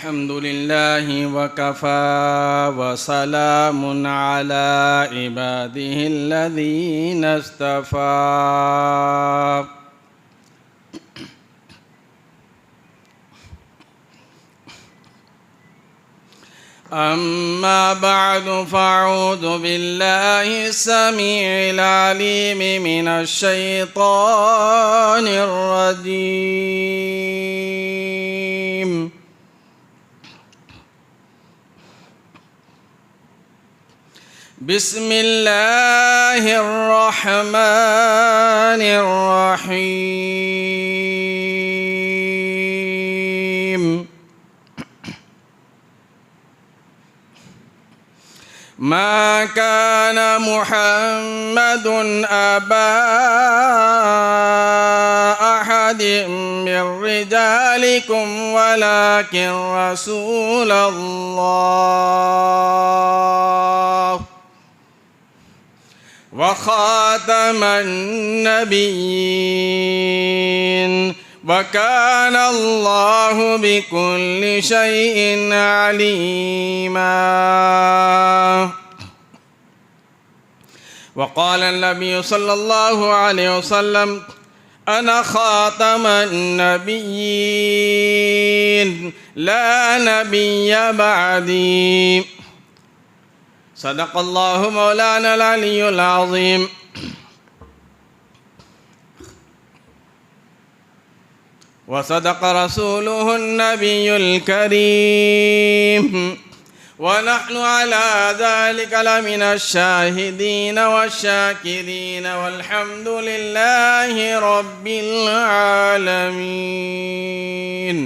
अल्हम्दुलिल्लाहि वकफ़ा वसलामुन अला इबादिहिल्लज़ीना इस्तफ़ा। अम्मा बअदु फ़अऊज़ु बिल्लाहि अस्समीइल अलीम मिनश शैतानिर रजीम। बिस्मिल्लाहिर रहमानिर रहीम। मा कान मुहम्मदुन अबा अहदिम मिर रिजालिकुम वलाकिन रसूलल्लाह व खातमन नबिय्यीन व कान अल्लाहु बिकुल्लि शैइन अलीमा। व क़ाल नबी सल्लल्लाहु अलैहि वसल्लम अना खातमन नबिय्यीन ला नबिय्य बअदी। सदक़ल्लाहु मौलाना अल-अलियुल अज़ीम। व सदक़ रसूलुहुन नबियुल करीम व नहनु अला ज़ालिका लमिनश शाहिदीन वश्शाकिरीन वल्हम्दुलिल्लाहि रब्बिल आलमीन।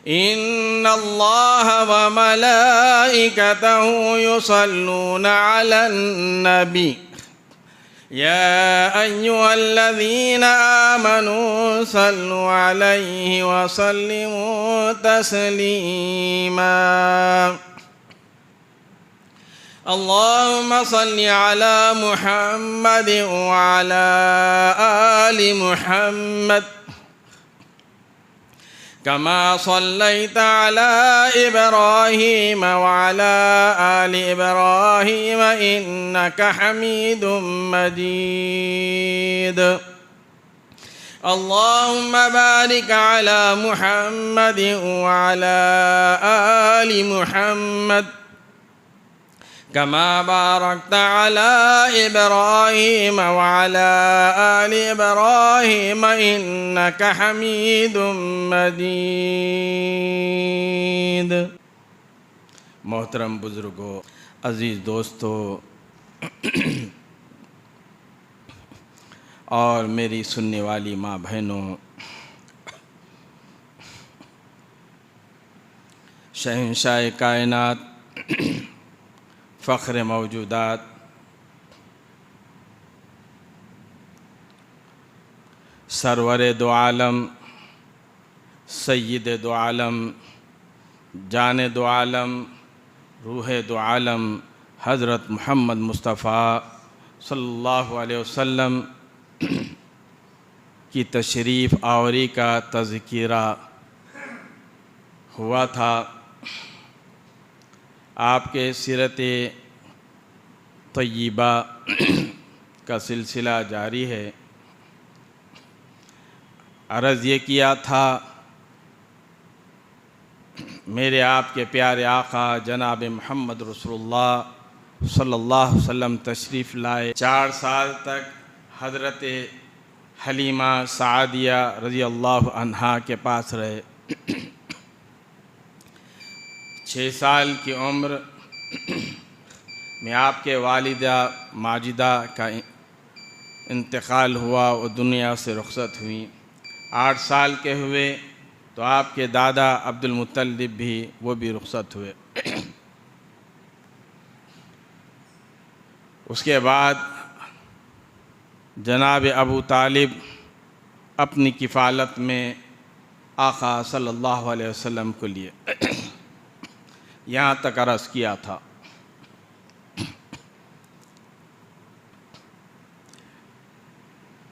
इन्नल्लाह व मलाइकतहु युसल्लूना अलन नबी या अय्युहल्लज़ीना आमनू सल्लु अलैहि व सल्लिमू तस्लीमा। अल्लाहुम्मा सल्लि अला मुहम्मद व अला आलि मुहम्मद कमा सल्लैता अला इब्राहीम व अला आलि इब्राहीम इन्नका हमीदुम मजीद। अल्लाहुम्मा बारिक अला मुहम्मद व अला आलि मुहम्मद कमा बारकता अला इब्राहीम व अला आलि इब्राहीम इन्नका हमीदुम मजीद। मोहतरम बुजुर्गों, अज़ीज़ दोस्तों और मेरी सुनने वाली माँ बहनों, शहंशाह कायनात फ़ख्र मौजूदात सरवर दो आलम सय्यद दो आलम जान दो आलम रूह दो आलम हज़रत मुहम्मद मुस्तफ़ा सल्लल्लाहु अलैहि वसल्लम की तशरीफ़ आवरी का तज़किरा हुआ था। आपके सीरत तय्यबा का सिलसिला जारी है। अर्ज़ ये किया था, मेरे आपके प्यारे आका जनाब मोहम्मद रसूलुल्लाह सल्लल्लाहु अलैहि वसल्लम तशरीफ़ लाए। 4 साल तक हज़रत हलीमा सादिया रज़ी अल्लाहु अन्हा के पास रहे। 6 साल की उम्र में आपके वालिदा माजिदा का इंतकाल हुआ, वो दुनिया से रुखसत हुई। 8 साल के हुए तो आपके दादा अब्दुल मुत्तलिब भी वो भी रुखसत हुए। उसके बाद जनाब अबू तालिब अपनी किफ़ालत में आका सल्लल्लाहु अलैहि वसल्लम को लिए यहाँ तक अर्ज़ किया था।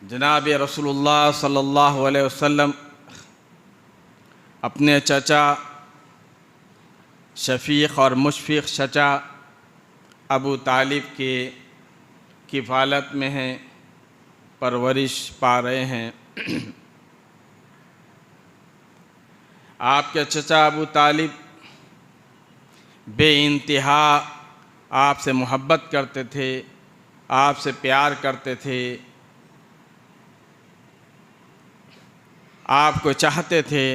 जनाब रसूलुल्लाह सल्लल्लाहु अलैहि वसल्लम अपने चचा शफ़ीक़ और मुशफ़िक़ चचा अबू तालिब के किफ़ालत में हैं, परवरिश पा रहे हैं। आपके चचा अबू तालिब बेइंतहा आपसे मोहब्बत करते थे, आपसे प्यार करते थे, आपको चाहते थे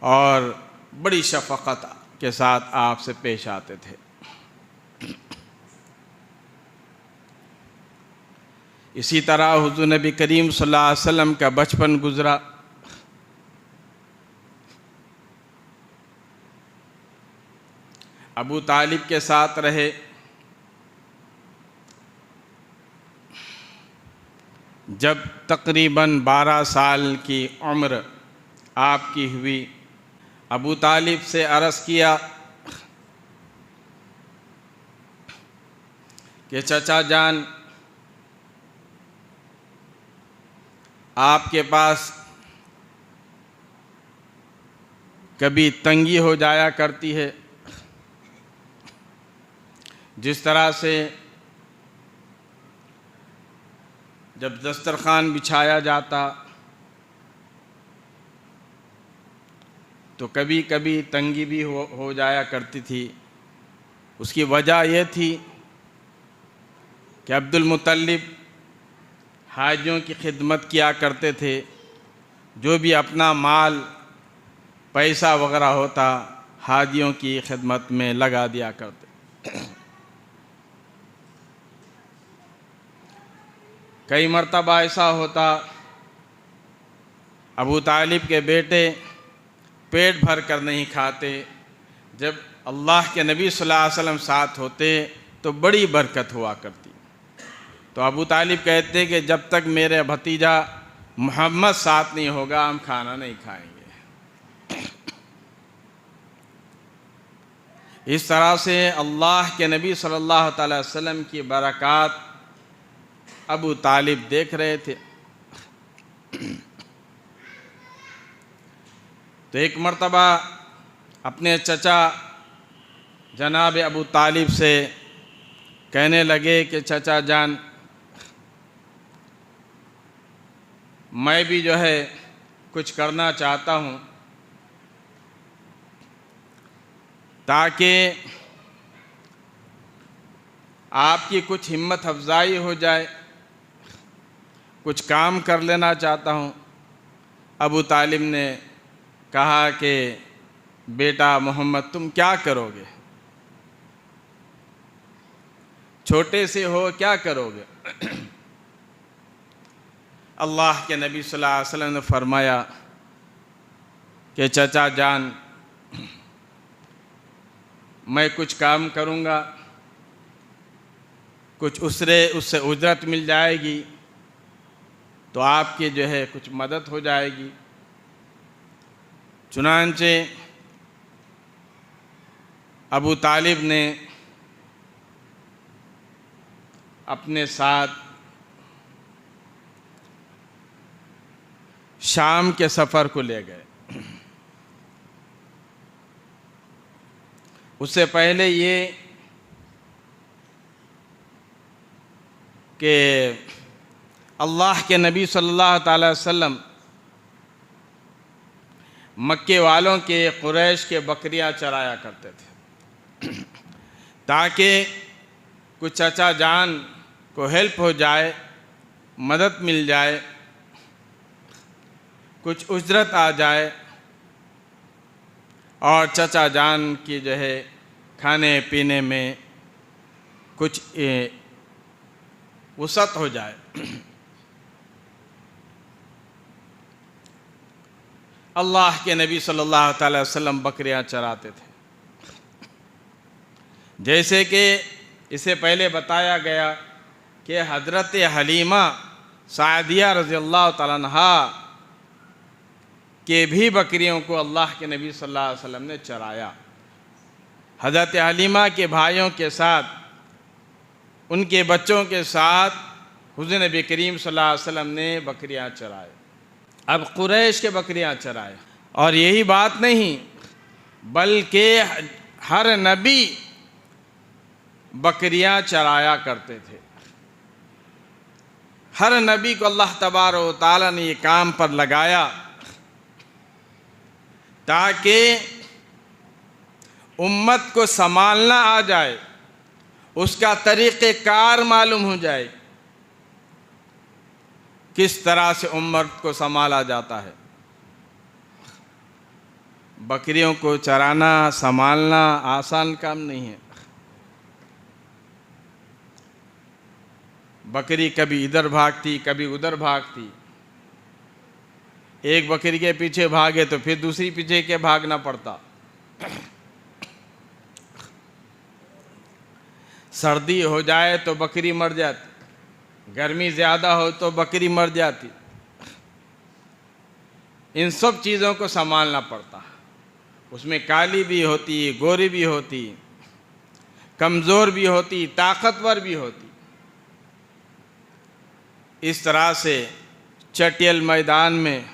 और बड़ी शफ़क़त के साथ आपसे पेश आते थे। इसी तरह हुज़ूर नबी करीम सल्लल्लाहु अलैहि वसल्लम का बचपन गुज़रा। अबू तालिब के साथ रहे। जब तकरीबन 12 साल की उम्र आपकी हुई, अबू तालिब से अर्ज़ किया कि चचा जान, आपके पास कभी तंगी हो जाया करती है, जिस तरह से जब दस्तरखान बिछाया जाता तो कभी कभी तंगी भी हो जाया करती थी। उसकी वजह यह थी कि अब्दुल मुत्तलिब हाजियों की खिदमत किया करते थे। जो भी अपना माल पैसा वगैरह होता हाजियों की खिदमत में लगा दिया करते। कई मर्तबा ऐसा होता अबू तालिब के बेटे पेट भर कर नहीं खाते, जब अल्लाह के नबी सल्लल्लाहु अलैहि वसल्लम साथ होते तो बड़ी बरकत हुआ करती। तो अबू तालिब कहते कि जब तक मेरे भतीजा मोहम्मद साथ नहीं होगा हम खाना नहीं खाएंगे। इस तरह से अल्लाह के नबी सल्लल्लाहु अलैहि वसल्लम की बरक़ात अबू तालिब देख रहे थे। तो एक मर्तबा अपने चचा जनाब अबू तालिब से कहने लगे कि चचा जान, मैं भी जो है कुछ करना चाहता हूँ ताकि आपकी कुछ हिम्मत अफजाई हो जाए, कुछ काम कर लेना चाहता हूँ। अबू तालिब ने कहा कि बेटा मोहम्मद तुम क्या करोगे, छोटे से हो क्या करोगे। अल्लाह के नबी सल्लल्लाहु अलैहि वसल्लम ने फरमाया कि चचा जान, मैं कुछ काम करूँगा, कुछ उससे उजरत मिल जाएगी तो आपकी जो है कुछ मदद हो जाएगी। चुनांचे अबू तालिब ने अपने साथ शाम के सफ़र को ले गए। उससे पहले ये कि अल्लाह के नबी सल्लल्लाहु अलैहि वसल्लम मक्के वालों के कुरैश के बकरियां चराया करते थे ताकि कुछ चचा जान को हेल्प हो जाए, मदद मिल जाए, कुछ उजरत आ जाए और चचा जान की जो है खाने पीने में कुछ वसअत हो जाए। अल्लाह के नबी सल्लल्लाहु अलैहि वसल्लम बकरियां चराते थे। जैसे कि इसे पहले बताया गया कि हज़रत हलीमा सादिया रज़ियल्लाहु तआला अन्हा के भी बकरियों को अल्लाह के नबी सल्लल्लाहु अलैहि वसल्लम ने चराया। हज़रत हलीमा के भाइयों के साथ, उनके बच्चों के साथ हुज़ूर नबी करीम सल्लल्लाहु अलैहि वसल्लम ने बकरियां चराए। अब कुरैश के बकरियां चराए और यही बात नहीं, बल्कि हर नबी बकरियां चराया करते थे। हर नबी को अल्लाह तबारक व तआला ने ये काम पर लगाया ताकि उम्मत को संभालना आ जाए, उसका तरीक़ेकार मालूम हो जाए, किस तरह से उम्मत को संभाला जाता है। बकरियों को चराना संभालना आसान काम नहीं है। बकरी कभी इधर भागती, कभी उधर भागती। एक बकरी के पीछे भागे तो फिर दूसरी पीछे के भागना पड़ता। सर्दी हो जाए तो बकरी मर जाती, गर्मी ज़्यादा हो तो बकरी मर जाती। इन सब चीज़ों को संभालना पड़ता। उसमें काली भी होती, गोरी भी होती, कमज़ोर भी होती, ताकतवर भी होती। इस तरह से चटियल मैदान में,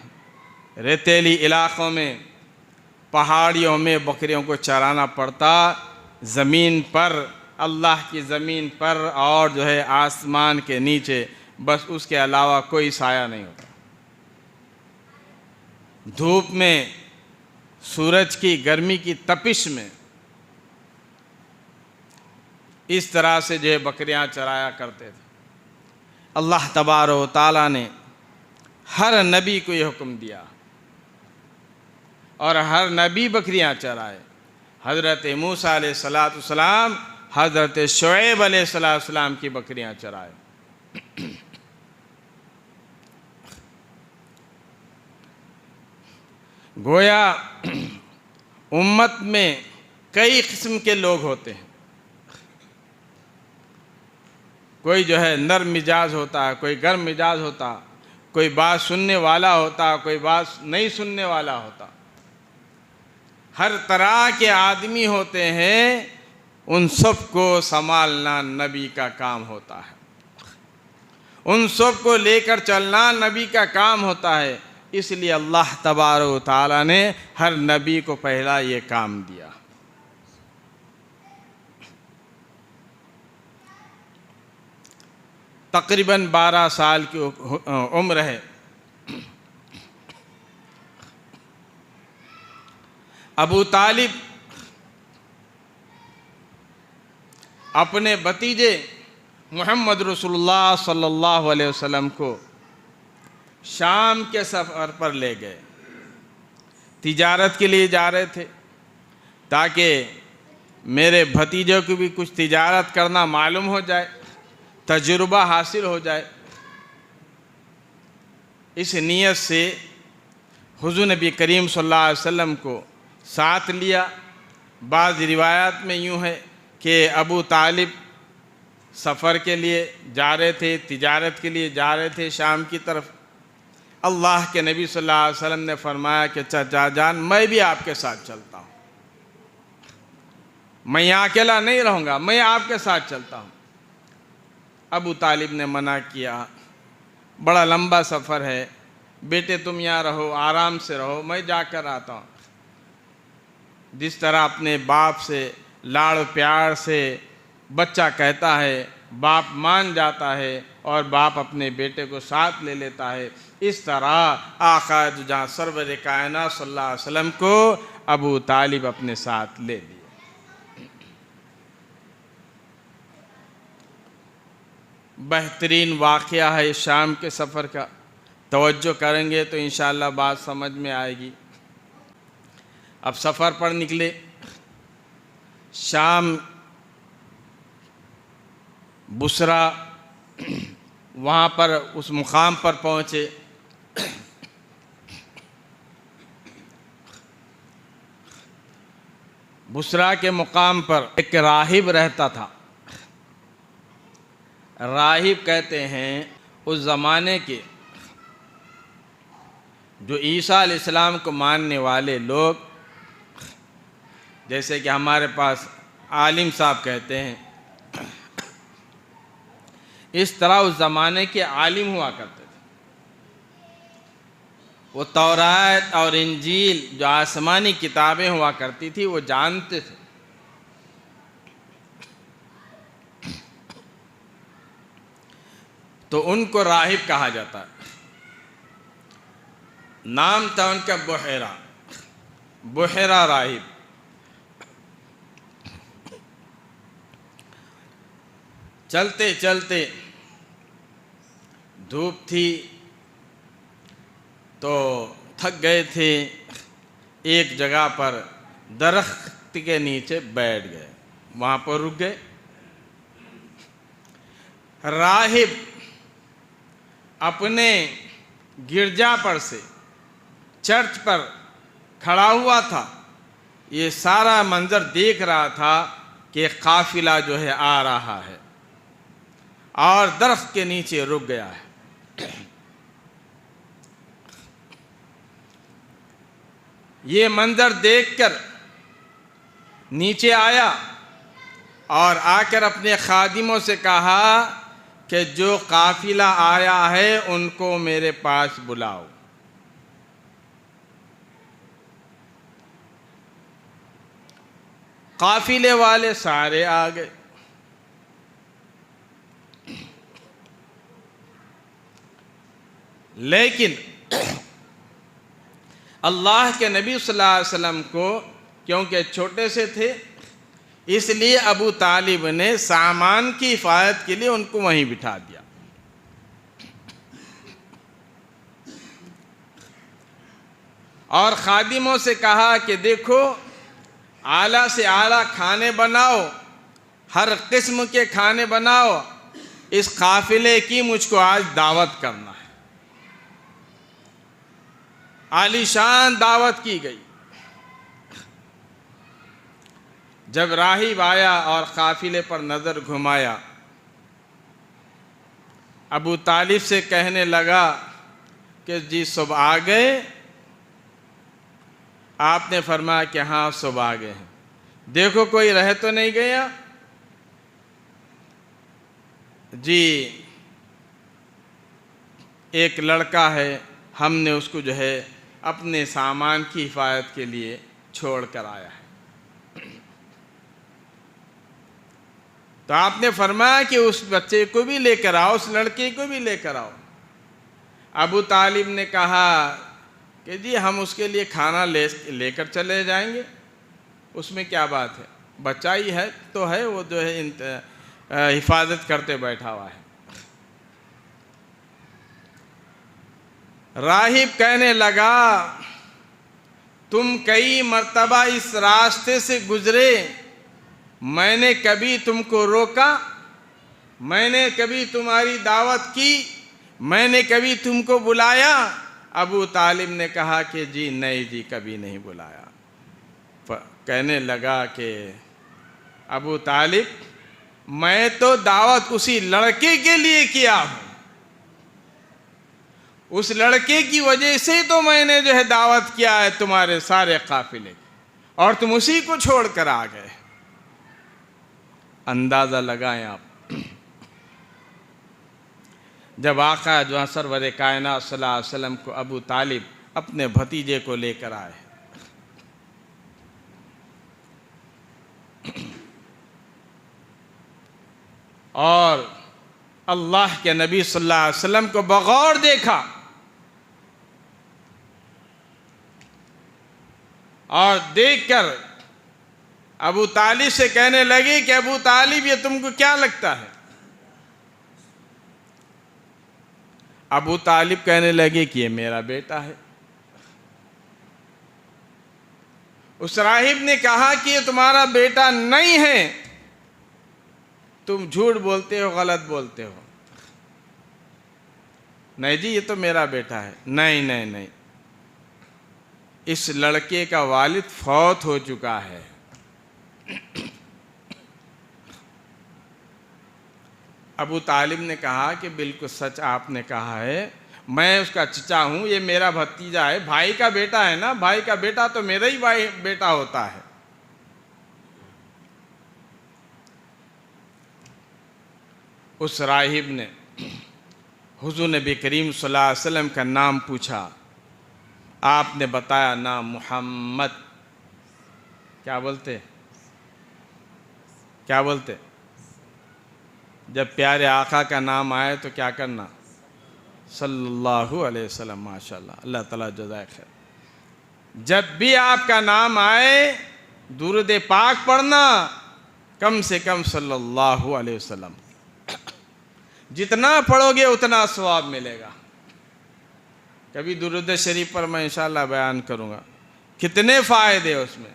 रेतीली इलाक़ों में, पहाड़ियों में बकरियों को चराना पड़ता। ज़मीन पर, अल्लाह की ज़मीन पर और जो है आसमान के नीचे, बस उसके अलावा कोई साया नहीं होता। धूप में, सूरज की गर्मी की तपिश में इस तरह से जो है बकरियां चराया करते थे। अल्लाह तबारक व तआला ने हर नबी को ये हुक्म दिया और हर नबी बकरियां चराए। हज़रत मूसा अलैहिस्सलाम, हज़रत शुएब अलैहिस्सलाम की बकरियां चराए। गोया उम्मत में कई किस्म के लोग होते हैं। कोई जो है नरम मिजाज होता है, कोई गर्म मिजाज होता, कोई बात सुनने वाला होता, कोई बात नहीं सुनने वाला होता। हर तरह के आदमी होते हैं। उन सब को संभालना नबी का काम होता है। उन सब को लेकर चलना नबी का काम होता है। इसलिए अल्लाह तबारक व तआला ने हर नबी को पहला ये काम दिया। तकरीबन 12 साल की उम्र है। अबू तालिब अपने भतीजे मोहम्मद रसूलुल्लाह सल्लल्लाहु अलैहि वसल्लम को शाम के सफ़र पर ले गए। तिजारत के लिए जा रहे थे ताकि मेरे भतीजों को भी कुछ तिजारत करना मालूम हो जाए, तजुर्बा हासिल हो जाए। इस नीयत से हुज़ूर नबी करीम सल्लल्लाहु अलैहि वसल्लम को साथ लिया। बाज़ रिवायात में यूँ है कि अबू तालिब सफ़र के लिए जा रहे थे, तिजारत के लिए जा रहे थे शाम की तरफ। अल्लाह के नबी सल्लल्लाहु अलैहि वसल्लम ने फरमाया कि चाचा जान, मैं भी आपके साथ चलता हूँ, मैं यहाँ अकेला नहीं रहूँगा, मैं आपके साथ चलता हूँ। अबू तालिब ने मना किया, बड़ा लंबा सफ़र है, बेटे तुम यहाँ रहो, आराम से रहो, मैं जाकर आता हूँ। जिस तरह अपने बाप से लाड़ प्यार से बच्चा कहता है, बाप मान जाता है और बाप अपने बेटे को साथ ले लेता है, इस तरह आका जहाँ सरवर कायनात सल्लल्लाहु अलैहि वसल्लम को अबू तालिब अपने साथ ले लिया। बेहतरीन वाक़या है शाम के सफ़र का। तवज्जो करेंगे तो इंशाअल्लाह बात समझ में आएगी। अब सफ़र पर निकले, शाम बुसरा, वहाँ पर उस मुकाम पर पहुँचे। बुसरा के मुकाम पर एक राहिब रहता था। राहिब कहते हैं उस ज़माने के जो ईसा अलैहिस्सलाम को मानने वाले लोग, जैसे कि हमारे पास आलिम साहब कहते हैं, इस तरह उस ज़माने के आलिम हुआ करते थे। वो तौरात और इंजील जो आसमानी किताबें हुआ करती थी वो जानते थे। तो उनको राहिब कहा जाता है। नाम था उनका बुहैरा, बुहैरा राहिब। चलते चलते धूप थी तो थक गए थे, एक जगह पर दरख्त के नीचे बैठ गए, वहाँ पर रुक गए। राहिब अपने गिरजा पर से चर्च पर खड़ा हुआ था, ये सारा मंजर देख रहा था कि काफिला जो है आ रहा है और दरख्त के नीचे रुक गया है। ये मंजर देखकर नीचे आया और आकर अपने खादिमों से कहा कि जो काफिला आया है उनको मेरे पास बुलाओ। काफिले वाले सारे आ गए। लेकिन अल्लाह के नबी सल्लल्लाहु अलैहि वसल्लम को क्योंकि छोटे से थे, इसलिए अबू तालिब ने सामान की हिफाजत के लिए उनको वहीं बिठा दिया। और खादिमों से कहा कि देखो, आला से आला खाने बनाओ, हर किस्म के खाने बनाओ, इस काफिले की मुझको आज दावत करना है। आलीशान दावत की गई। जब राहिब आया और काफिले पर नज़र घुमाया, अबू तालिब से कहने लगा कि जी सब आ गए? आपने फरमाया कि हाँ सब आ गए हैं। देखो कोई रह तो नहीं गया? जी एक लड़का है, हमने उसको जो है अपने सामान की हिफाजत के लिए छोड़ कर आया है। तो आपने फरमाया कि उस बच्चे को भी लेकर आओ, उस लड़के को भी लेकर आओ। अबू तालिब ने कहा कि जी हम उसके लिए खाना लेकर चले जाएंगे, उसमें क्या बात है, बच्चा ही है तो है, वो जो है हिफाजत करते बैठा हुआ है। राहिब कहने लगा, तुम कई मर्तबा इस रास्ते से गुजरे, मैंने कभी तुमको रोका? मैंने कभी तुम्हारी दावत की? मैंने कभी तुमको बुलाया? अबू तालिब ने कहा कि जी नहीं जी, कभी नहीं बुलाया। कहने लगा कि अबू तालिब, मैं तो दावत उसी लड़के के लिए किया हूँ, उस लड़के की वजह से तो मैंने जो है दावत किया है तुम्हारे सारे काफिले की, और तुम उसी को छोड़ कर आ गए। अंदाज़ा लगाएं आप, जब आका जो सरवर कायनात सल्लल्लाहु अलैहि वसल्लम को अबू तालिब अपने भतीजे को लेकर आए, और अल्लाह के नबी सल्लल्लाहु अलैहि वसल्लम को बगौर देखा और देखकर अबू तालिब से कहने लगे कि अबू तालिब, ये तुमको क्या लगता है? अबू तालिब कहने लगे कि ये मेरा बेटा है। उस राहिब ने कहा कि ये तुम्हारा बेटा नहीं है, तुम झूठ बोलते हो, गलत बोलते हो। नहीं जी, ये तो मेरा बेटा है। नहीं नहीं नहीं, इस लड़के का वालिद फौत हो चुका है। अबू तालिब ने कहा कि बिल्कुल सच आपने कहा है, मैं उसका चचा हूँ, ये मेरा भतीजा है, भाई का बेटा है ना, भाई का बेटा तो मेरा ही भाई बेटा होता है। उस राहिब ने हुजूर नबी करीम सल्लल्लाहु अलैहि वसल्लम का नाम पूछा आपने बताया ना मोहम्मद, क्या बोलते, क्या बोलते? जब प्यारे आका का नाम आए तो क्या करना? सल्लल्लाहु अलैहि वसल्लम। माशाल्लाह, अल्लाह ताला जज़ाए खैर। जब भी आपका नाम आए दुरूद पाक पढ़ना, कम से कम सल्लल्लाहु अलैहि वसल्लम। जितना पढ़ोगे उतना सवाब मिलेगा। कभी दुरूद शरीफ पर मैं इंशाअल्लाह बयान करूँगा, कितने फ़ायदे उसमें।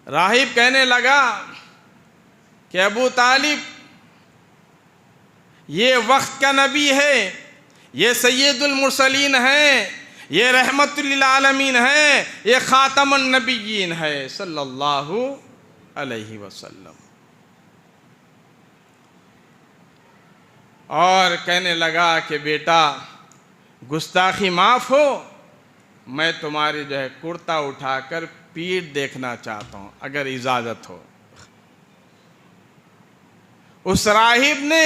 राहिब कहने लगा कि अबू तालिब ये वक्त का नबी है, ये सैयदुल मुरसलीन है, ये रहमतुल आलमीन है, ये खातमुन नबिय्यीन है सल्लल्लाहु अलैहि वसल्लम। और कहने लगा कि बेटा गुस्ताखी माफ़ हो, मैं तुम्हारी जो है कुर्ता उठाकर पीठ देखना चाहता हूँ, अगर इजाज़त हो। उस राहिब ने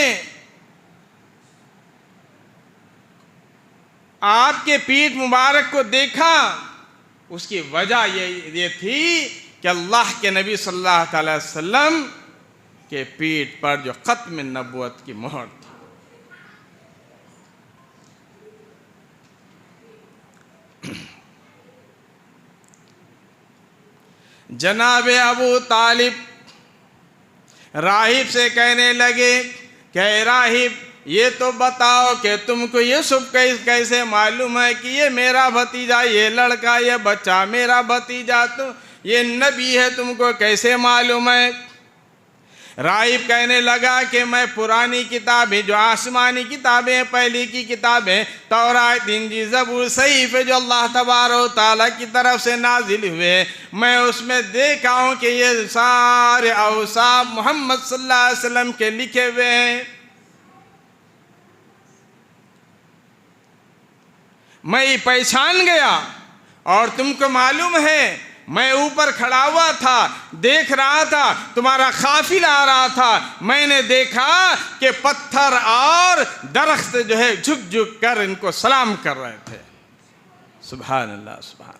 आपके पीठ मुबारक को देखा। उसकी वजह ये थी कि अल्लाह के नबी सल्लल्लाहु अलैहि वसल्लम के पीठ पर जो ख़त्म नबूवत की मोहर थी। जनाबे अबू तालिब राहिब से कहने लगे कि राहिब ये तो बताओ कि तुमको ये सब कैसे मालूम है कि ये मेरा भतीजा, ये लड़का, ये बच्चा मेरा भतीजा, तो ये नबी है, तुमको कैसे मालूम है? राहिब कहने लगा कि मैं पुरानी किताबें, जो आसमानी किताबें, पहली की किताबें तौरात, इंजील, ज़बूर, सहीफ़े जो अल्लाह तबारक व तआला की तरफ से नाजिल हुए, मैं उसमें देखा हूँ कि ये सारे औसाफ मोहम्मद सल्लल्लाहु अलैहि वसल्लम के लिखे हुए हैं। मैं पहचान गया। और तुमको मालूम है मैं ऊपर खड़ा हुआ था, देख रहा था, तुम्हारा काफिला आ रहा था, मैंने देखा कि पत्थर और दरख्त जो है झुक झुक कर इनको सलाम कर रहे थे। सुभान अल्लाह, सुभान।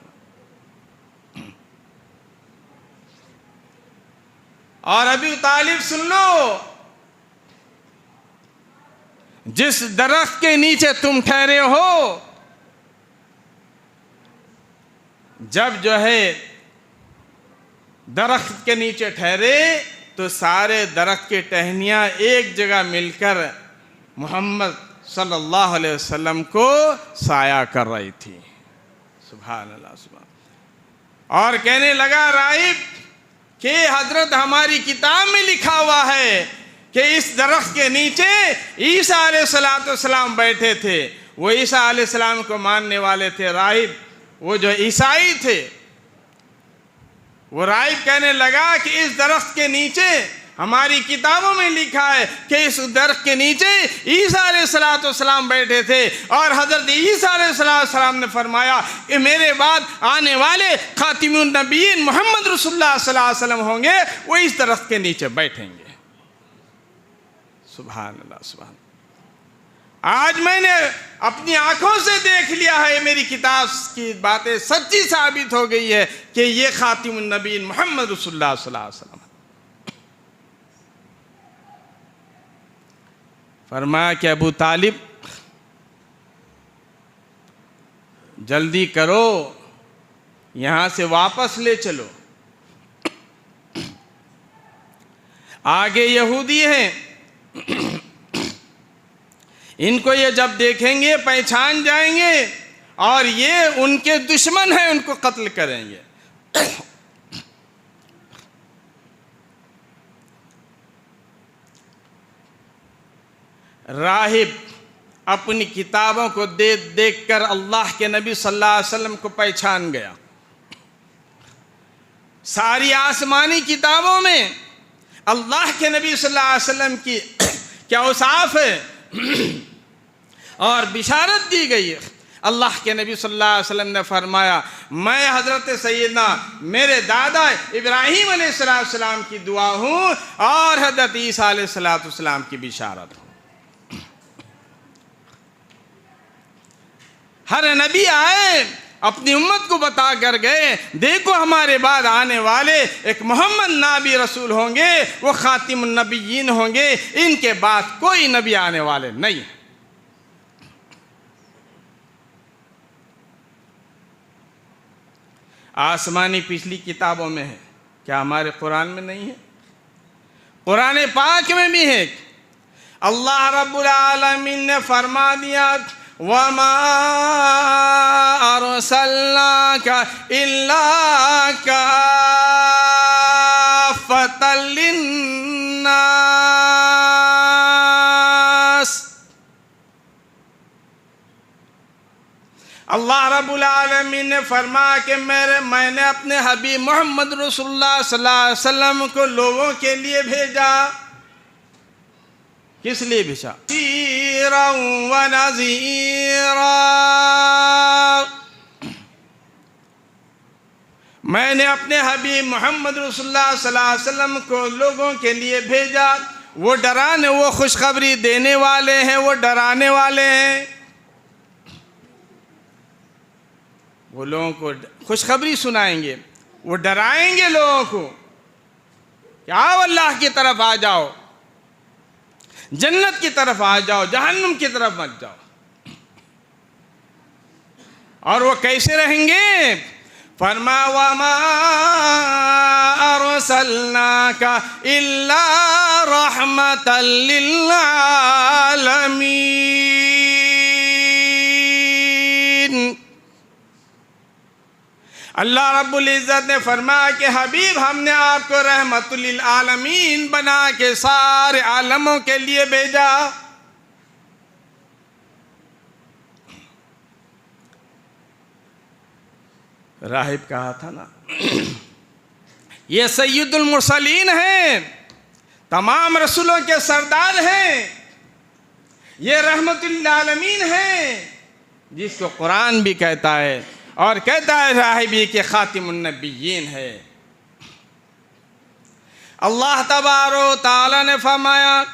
और अबू तालिब सुन लो, जिस दरख्त के नीचे तुम ठहरे हो, जब जो है दरख्त के नीचे ठहरे तो सारे दरख्त की टहनियाँ एक जगह मिलकर मोहम्मद सल्लल्लाहु अलैहि वसल्लम को साया कर रही थी। सुभान अल्लाह, सुभान। और कहने लगा राहिब कि हजरत हमारी किताब में लिखा हुआ है कि इस दरख्त के नीचे ईसा अलैहिस्सलाम बैठे थे। वो ईसा अलैहिस्सलाम को मानने वाले थे राहिब, वो जो ईसाई थे। वो राहिब कहने लगा कि इस दरख्त के नीचे हमारी किताबों में लिखा है कि इस दरख्त के नीचे ईसा अलैहिस्सलाम बैठे थे, और हज़रत ईसा अलैहिस्सलाम ने फरमाया कि मेरे बाद आने वाले खातिमुन नबीयीन मोहम्मद रसूलुल्लाह सल्लल्लाहु अलैहि वसल्लम होंगे, वो इस दरख्त के नीचे बैठेंगे। सुभान अल्लाह, सुभान। आज मैंने अपनी आंखों से देख लिया है, मेरी किताब की बातें सच्ची साबित हो गई है कि ये खातिमुन नबीयीन मोहम्मद रसूलुल्लाह सल्लल्लाहु अलैहि वसल्लम। फरमाया कि अबू तालिब जल्दी करो, यहाँ से वापस ले चलो। आगे यहूदी हैं, इनको ये जब देखेंगे पहचान जाएंगे और ये उनके दुश्मन हैं, उनको कत्ल करेंगे। राहिब अपनी किताबों को देख कर अल्लाह के नबी सल्लल्लाहु अलैहि वसल्लम को पहचान गया। सारी आसमानी किताबों में अल्लाह के नबी सल्लल्लाहु अलैहि वसल्लम की क्या औसाफ है और बिशारत दी गई है। अल्लाह के नबी सल्लल्लाहु अलैहि वसल्लम ने फरमाया, मैं हज़रत सैयदना मेरे दादा इब्राहीम अलैहिस्सलाम की दुआ हूँ और हज़रत ईसा अलैहिस्सलाम की बिशारत हूँ। हर नबी आए अपनी उम्मत को बता कर गए, देखो हमारे बाद आने वाले एक मोहम्मद नबी रसूल होंगे, वो खातिमुन नबिय्यीन होंगे, इनके बाद कोई नबी आने वाले नहीं है। आसमानी पिछली किताबों में है, क्या हमारे कुरान में नहीं है? कुरान पाक में भी है। अल्लाह रब्बुल आलमीन ने फरमा दिया, वमा अरसलनाका इल्ला काफ़्फ़तल लिन्नास। अल्लाह रब्बुल आलमीन ने फरमाया कि मैंने अपने हबीब मोहम्मद रसूलुल्लाह सल्लल्लाहु अलैहि वसल्लम को लोगों के लिए भेजा। किस लिए भेजा? बशीरा व नज़ीरा। मैंने अपने हबीब मोहम्मद रसूलुल्लाह सल्लल्लाहु अलैहि वसल्लम को लोगों के लिए भेजा। वो डराने, वो खुशखबरी देने वाले हैं, वो डराने वाले हैं। वो लोगों को खुशखबरी सुनाएंगे, वो डराएंगे लोगों को कि आओ अल्लाह की तरफ आ जाओ, जन्नत की तरफ आ जाओ, जहन्नुम की तरफ मत जाओ। और वो कैसे रहेंगे? फरमा वमा अरसलनाका इल्ला रहमतल लिल आलमीन। अल्लाह रब्बुल इज़्ज़त ने फरमाया कि हबीब, हमने आपको रहमतुल लिल आलमीन बना के सारे आलमों के लिए भेजा। राहिब कहा था ना, ये सैयदुल मुरसलीन हैं, तमाम रसूलों के सरदार हैं, ये रहमतुल लिल आलमीन हैं, जिसको कुरान भी कहता है और कहता है राहिबी के खातिमुन नबिय्यीन है। अल्लाह तबारो ताला ने फरमाया,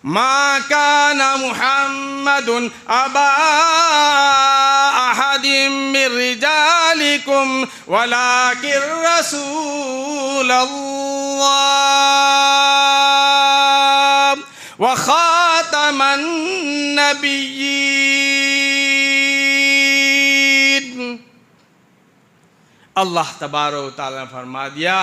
मा काना मुहम्मदुन अबा अहदिम मिर रिजालिकुम वलाकिन रसूलल्लाह व खातमन नबिय्यीन। अल्लाह तबारक व तआला ने फरमा दिया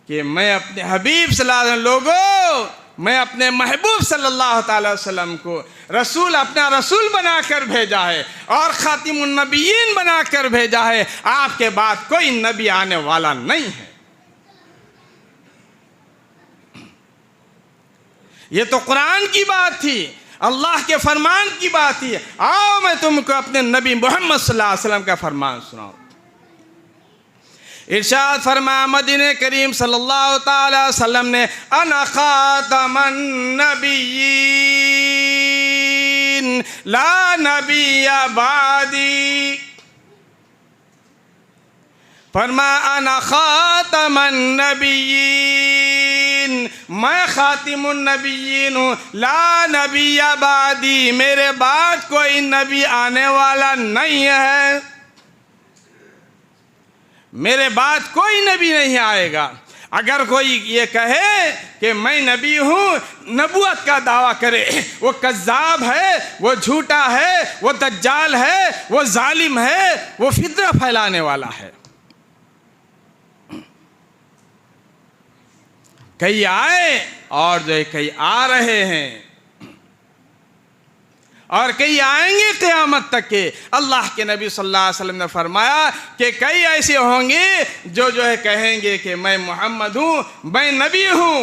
कि मैं अपने हबीब सल्लल्लाहु अलैहि वसल्लम, लोगों, मैं अपने महबूब सल्लल्लाहु अलैहि वसल्लम को रसूल, अपना रसूल बनाकर भेजा है और खातिमुन नबिय्यीन बनाकर भेजा है। आपके बाद कोई नबी आने वाला नहीं है। ये तो कुरान की बात थी, अल्लाह के फरमान की बात थी। आओ मैं तुमको अपने नबी मोहम्मद सल्लल्लाहु अलैहि वसल्लम का फरमान सुनाऊं। इरशाद फरमाया मदीने करीम सल्लल्लाहु ताला अलैहि वसल्लम ने, अना खातमन नबिय्यीन ला नबिय्य बादी। फरमाया अना खातमन नबिय्यीन, मैं खातिमुन नबिय्यीन हूँ, ला नबिय्य बादी, मेरे बाद कोई नबी आने वाला नहीं है, मेरे बाद कोई नबी नहीं आएगा। अगर कोई ये कहे कि मैं नबी हूँ, नबूवत का दावा करे, वो कज़्ज़ाब है, वो झूठा है, वो दज्जाल है, वो जालिम है, वो फितना फैलाने वाला है। कई आए और जो कई आ रहे हैं और कई आएंगे क़यामत तक के। अल्लाह के नबी सल्लल्लाहु अलैहि वसल्लम ने फरमाया कि कई ऐसे होंगे जो है कहेंगे कि मैं मोहम्मद हूँ, मैं नबी हूँ।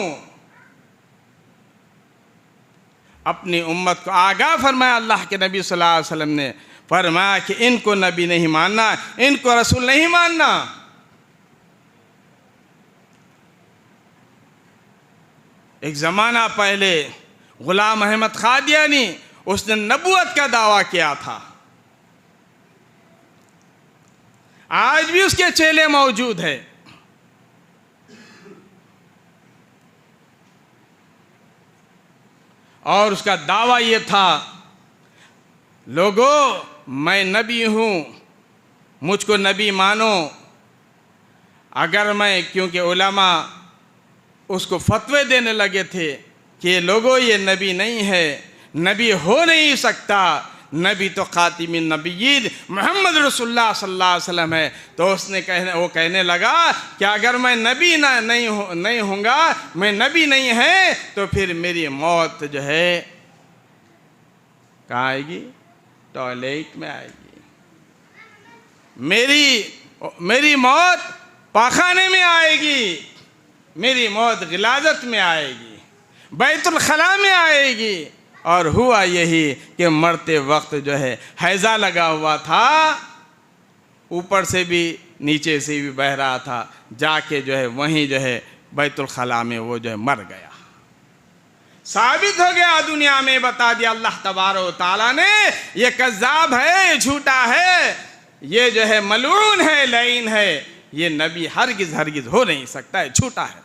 अपनी उम्मत को आगाह फरमाया अल्लाह के नबी सल्लल्लाहु अलैहि वसल्लम ने, फरमाया कि इनको नबी नहीं मानना, इनको रसूल नहीं मानना। एक ज़माना पहले गुलाम अहमद कादियानी, उसने नबूवत का दावा किया था। आज भी उसके चेले मौजूद हैं। और उसका दावा ये था, लोगों मैं नबी हूँ, मुझको नबी मानो। अगर मैं, क्योंकि उलमा उसको फतवे देने लगे थे कि लोगों ये नबी नहीं है, नबी हो नहीं सकता, नबी तो खातिमुन नबिय्यीन मोहम्मद रसूलुल्लाह सल्लल्लाहु अलैहि वसल्लम है। तो उसने वो कहने लगा कि अगर मैं नबी नहीं होऊंगा, मैं नबी नहीं है, तो फिर मेरी मौत जो है कहाँ आएगी? टॉयलेट में आएगी। मेरी मौत पाखाने में आएगी, मेरी मौत गिलाजत में आएगी, बैतुल खला में आएगी। और हुआ यही कि मरते वक्त जो है हैज़ा लगा हुआ था, ऊपर से भी नीचे से भी बह रहा था, जाके जो है वहीं जो है बैतुल खला में वो जो है मर गया। साबित हो गया, दुनिया में बता दिया अल्लाह तबारक व तआला ने, ये कज़्ज़ाब है, झूठा है, ये जो है मलून है, लईन है, ये नबी हरगिज़ हरगिज़ हो नहीं सकता है, झूठा है।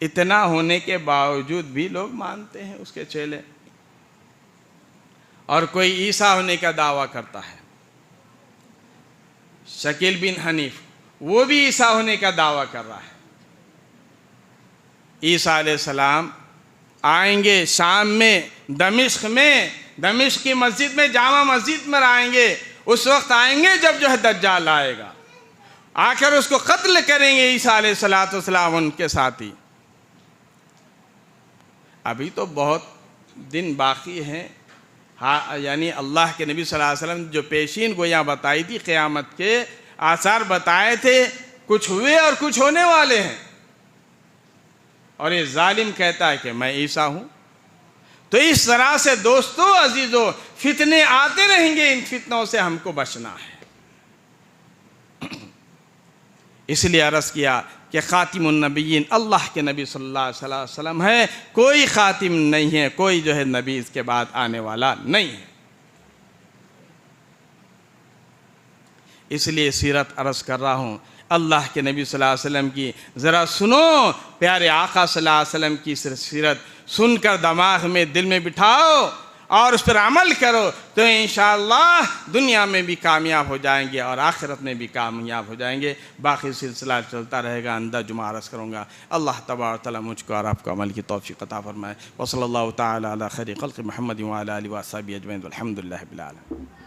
इतना होने के बावजूद भी लोग मानते हैं उसके चेले। और कोई ईसा होने का दावा करता है, शकील बिन हनीफ, वो भी ईसा होने का दावा कर रहा है। ईसा अलैहिस्सलाम आएंगे शाम में, दमिश्क की मस्जिद में, जामा मस्जिद में आएंगे। उस वक्त आएंगे जब जो है दज्जाल आएगा, आकर उसको कत्ल करेंगे ईसा अलैहिस्सलाम उनके साथी। अभी तो बहुत दिन बाकी हैं। हाँ, यानी अल्लाह के नबी सल्लल्लाहु अलैहि वसल्लम जो पेशीन गोयां बताई थी, क़यामत के आसार बताए थे, कुछ हुए और कुछ होने वाले हैं। और ये जालिम कहता है कि मैं ईसा हूँ। तो इस तरह से दोस्तों, अजीज़ों, फितने आते रहेंगे, इन फितनों से हमको बचना है। इसलिए अर्ज़ किया कि खातिमुन नबिय्यीन अल्लाह के नबी सल्लल्लाहु अलैहि वसल्लम है, कोई खातिम नहीं है, कोई जो है नबी इसके बाद आने वाला नहीं है। इसलिए सीरत अर्ज़ कर रहा हूँ, अल्लाह के नबी सल्लल्लाहु अलैहि वसल्लम की ज़रा सुनो, प्यारे आका सल्लल्लाहु अलैहि वसल्लम की सीरत सुनकर दिमाग में, दिल में बिठाओ और उस पर अमल करो, तो इंशाअल्लाह दुनिया में भी कामयाब हो जाएंगे और आखिरत में भी कामयाब हो जाएंगे। बाकी सिलसिला चलता रहेगा, अंदर जुमा अर्ज़ करूँगा। अल्लाह तबारक व तआला मुझको और आपको अमल की तौफ़ीक़ अता फ़रमाए। व सल्लल्लाहु तआला अला खैरि ख़ल्क़ि मुहम्मद व अला आलिहि व अस्हाबिहि अजमईन। अल्हम्दुलिल्लाहि रब्बिल आलमीन।